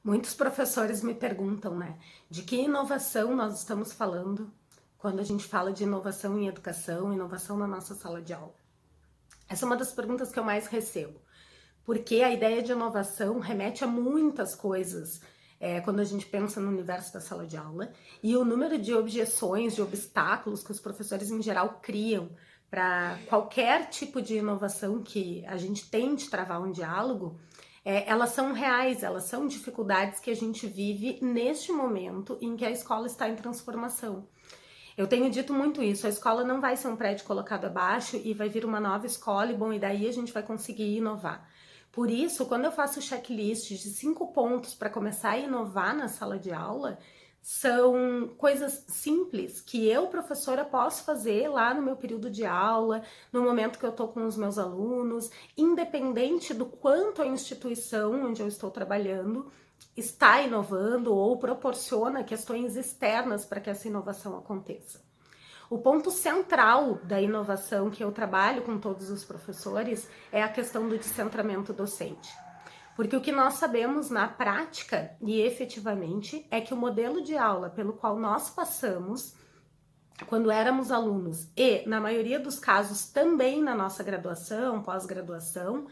Muitos professores me perguntam, né, de que inovação nós estamos falando quando a gente fala de inovação em educação, inovação na nossa sala de aula. Essa é uma das perguntas que eu mais recebo, porque a ideia de inovação remete a muitas coisas quando a gente pensa no universo da sala de aula, e o número de objeções, de obstáculos que os professores em geral criam para qualquer tipo de inovação que a gente tente travar um diálogo, elas são reais, elas são dificuldades que a gente vive neste momento em que a escola está em transformação. Eu tenho dito muito isso, a escola não vai ser um prédio colocado abaixo e vai vir uma nova escola e bom, e daí a gente vai conseguir inovar. Por isso, quando eu faço checklist de 5 pontos para começar a inovar na sala de aula, são coisas simples que eu, professora, posso fazer lá no meu período de aula, no momento que eu estou com os meus alunos, independente do quanto a instituição onde eu estou trabalhando está inovando ou proporciona questões externas para que essa inovação aconteça. O ponto central da inovação que eu trabalho com todos os professores é a questão do descentramento docente. Porque o que nós sabemos na prática e efetivamente é que o modelo de aula pelo qual nós passamos quando éramos alunos e, na maioria dos casos, também na nossa graduação, pós-graduação,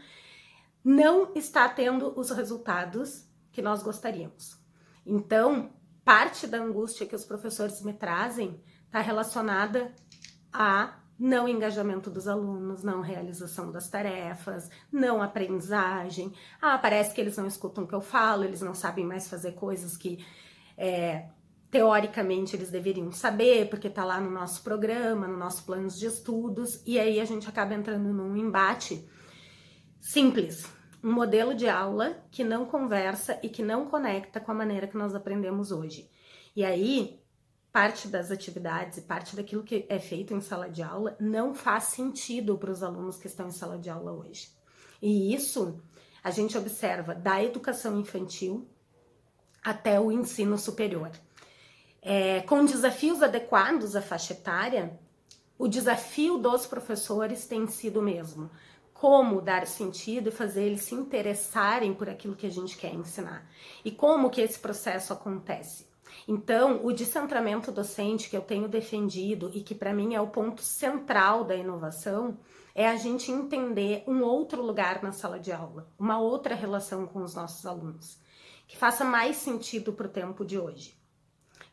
não está tendo os resultados que nós gostaríamos. Então, parte da angústia que os professores me trazem está relacionada a não engajamento dos alunos, não realização das tarefas, não aprendizagem. Parece que eles não escutam o que eu falo, eles não sabem mais fazer coisas que teoricamente eles deveriam saber, porque está lá no nosso programa, no nosso plano de estudos, e aí a gente acaba entrando num embate simples. Um modelo de aula que não conversa e que não conecta com a maneira que nós aprendemos hoje. E aí, parte das atividades e parte daquilo que é feito em sala de aula não faz sentido para os alunos que estão em sala de aula hoje. E isso a gente observa da educação infantil até o ensino superior. Com desafios adequados à faixa etária, o desafio dos professores tem sido o mesmo. Como dar sentido e fazer eles se interessarem por aquilo que a gente quer ensinar. E como que esse processo acontece. Então, o descentramento docente que eu tenho defendido e que para mim é o ponto central da inovação é a gente entender um outro lugar na sala de aula, uma outra relação com os nossos alunos, que faça mais sentido para o tempo de hoje.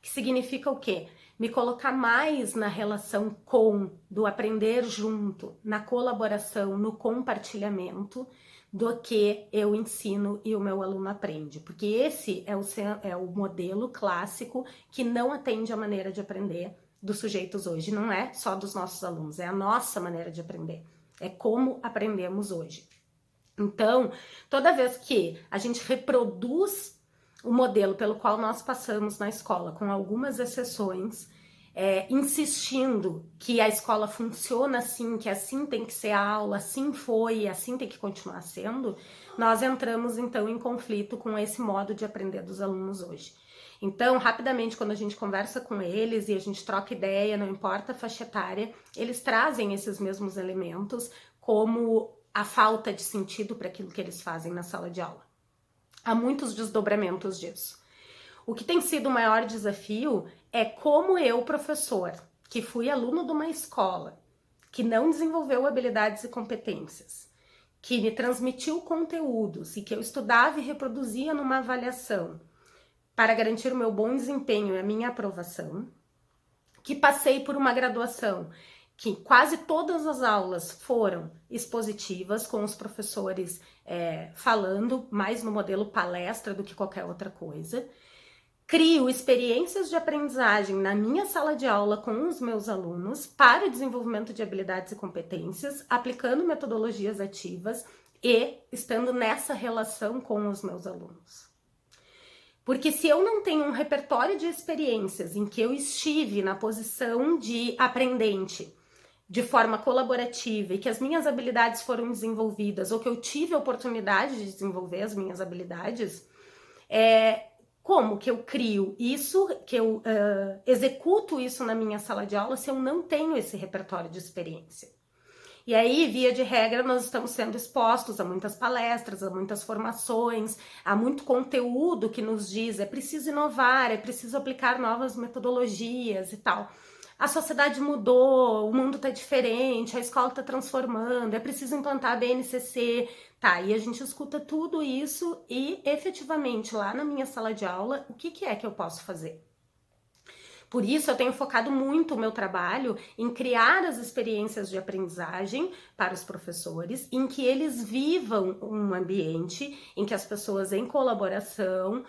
Que significa o quê? Me colocar mais na relação com, do aprender junto, na colaboração, no compartilhamento, do que eu ensino e o meu aluno aprende. Porque esse é o modelo clássico que não atende à maneira de aprender dos sujeitos hoje. Não é só dos nossos alunos, é a nossa maneira de aprender. É como aprendemos hoje. Então, toda vez que a gente reproduz o modelo pelo qual nós passamos na escola, com algumas exceções, insistindo que a escola funciona assim, que assim tem que ser a aula, assim foi e assim tem que continuar sendo, nós entramos então em conflito com esse modo de aprender dos alunos hoje. Então, rapidamente, quando a gente conversa com eles e a gente troca ideia, não importa a faixa etária, eles trazem esses mesmos elementos como a falta de sentido para aquilo que eles fazem na sala de aula. Há muitos desdobramentos disso. O que tem sido o maior desafio é como eu, professor, que fui aluno de uma escola, que não desenvolveu habilidades e competências, que me transmitiu conteúdos e que eu estudava e reproduzia numa avaliação para garantir o meu bom desempenho e a minha aprovação, que passei por uma graduação que quase todas as aulas foram expositivas, com os professores falando mais no modelo palestra do que qualquer outra coisa. Crio experiências de aprendizagem na minha sala de aula com os meus alunos para o desenvolvimento de habilidades e competências, aplicando metodologias ativas e estando nessa relação com os meus alunos. Porque se eu não tenho um repertório de experiências em que eu estive na posição de aprendente, de forma colaborativa e que as minhas habilidades foram desenvolvidas ou que eu tive a oportunidade de desenvolver as minhas habilidades, como que eu crio isso, que eu executo isso na minha sala de aula se eu não tenho esse repertório de experiência? E aí, via de regra, nós estamos sendo expostos a muitas palestras, a muitas formações, a muito conteúdo que nos diz é preciso inovar, é preciso aplicar novas metodologias e tal. A sociedade mudou, o mundo está diferente, a escola está transformando, é preciso implantar a BNCC, tá? E a gente escuta tudo isso e, efetivamente, lá na minha sala de aula, o que é que eu posso fazer? Por isso, eu tenho focado muito o meu trabalho em criar as experiências de aprendizagem para os professores, em que eles vivam um ambiente em que as pessoas, em colaboração,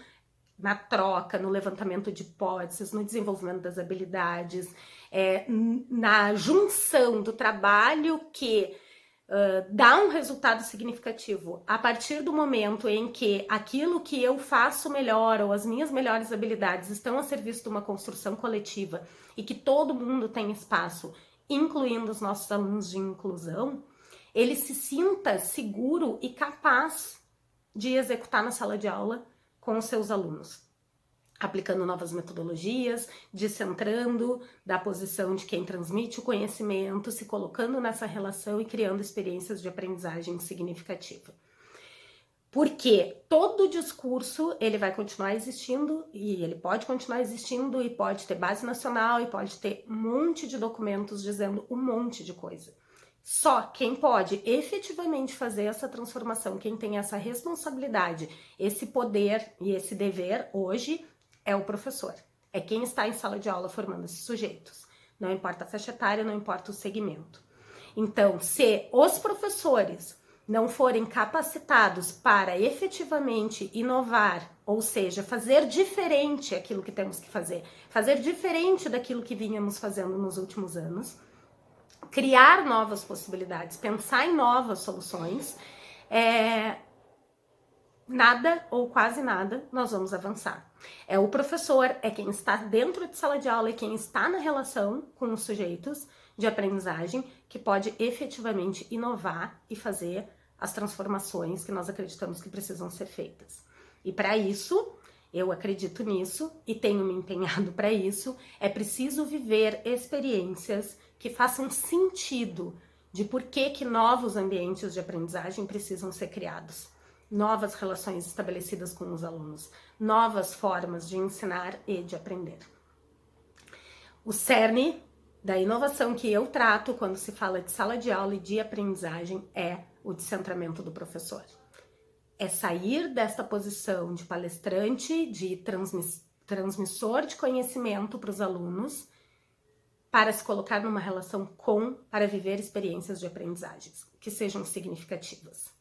na troca, no levantamento de hipóteses, no desenvolvimento das habilidades, na junção do trabalho que dá um resultado significativo a partir do momento em que aquilo que eu faço melhor ou as minhas melhores habilidades estão a serviço de uma construção coletiva e que todo mundo tem espaço, incluindo os nossos alunos de inclusão, ele se sinta seguro e capaz de executar na sala de aula com os seus alunos, aplicando novas metodologias, descentrando da posição de quem transmite o conhecimento, se colocando nessa relação e criando experiências de aprendizagem significativa. Porque todo discurso, ele vai continuar existindo, e ele pode continuar existindo, e pode ter base nacional, e pode ter um monte de documentos dizendo um monte de coisa. Só quem pode efetivamente fazer essa transformação, quem tem essa responsabilidade, esse poder e esse dever hoje, é o professor. É quem está em sala de aula formando esses sujeitos. Não importa a faixa etária, não importa o segmento. Então, se os professores não forem capacitados para efetivamente inovar, ou seja, fazer diferente aquilo que temos que fazer diferente daquilo que vínhamos fazendo nos últimos anos, criar novas possibilidades, pensar em novas soluções, nada ou quase nada nós vamos avançar. O professor, é quem está dentro de sala de aula e quem está na relação com os sujeitos de aprendizagem que pode efetivamente inovar e fazer as transformações que nós acreditamos que precisam ser feitas. E para isso, eu acredito nisso e tenho me empenhado para isso, é preciso viver experiências que façam sentido de por que novos ambientes de aprendizagem precisam ser criados. Novas relações estabelecidas com os alunos, novas formas de ensinar e de aprender. O cerne da inovação que eu trato quando se fala de sala de aula e de aprendizagem é o descentramento do professor. É sair desta posição de palestrante, de transmissor de conhecimento para os alunos, para se colocar numa relação para viver experiências de aprendizagens que sejam significativas.